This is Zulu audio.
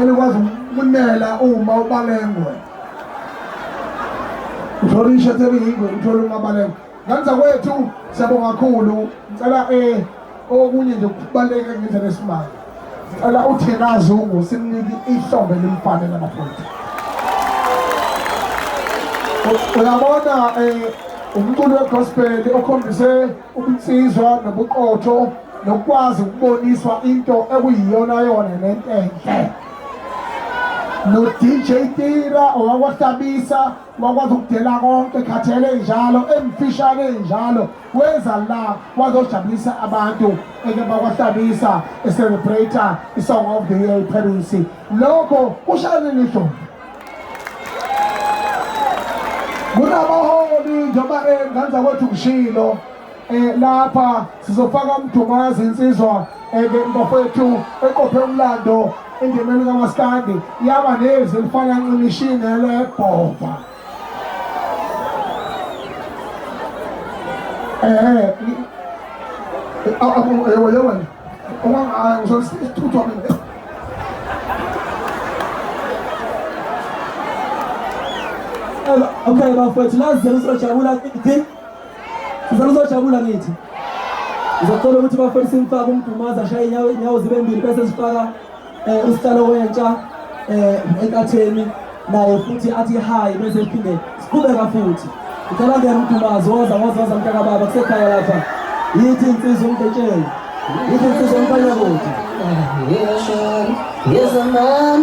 elikwazi ukunela uma ubalengwe uthola ishethe eliyingwe uthola umabalengwe nganza kwethu siyabonga kakhulu ngicela okunye nje kubaleke ngendlela esimanje ngicela uthina Zungu simnike ihlombe limfane labafundi uyabona umculo wegospel okhombise ubunsizwa nobuqotho nokwazi ukuboniswa into ekuyiyona yona nentenhle no DJ Tira owakwahlabisa wakwazi ukudela konke khathele njalo emfishane njalo wenza la wazojabulisa abantu ekebakwahlabisa celebrator isong of the year Paris lokho kushayene ngisho kunabaholi njengoba nganza kwethu kushilo lapha sizofaka umdumazi insizwa mbafethu eqophe umlando endimeni kaMaskandi yaba nezi elifana nqimishini lebhova Okay, bafethu lazela uzojabula ngithi sizozojabula ngithi ngizocela ukuthi bafethu simfake umdumazi ashaye inyawo zibe mbili bese sifaka usihlalo wentsha enkatheni naye futhi athi hi bese siphinde siqhubeka futhi ngicela ngeke umdumazi woza mntaka baba kusekhaya lapha yithi insizwa Emdletsheni yithi insizwa uMfanya kodwa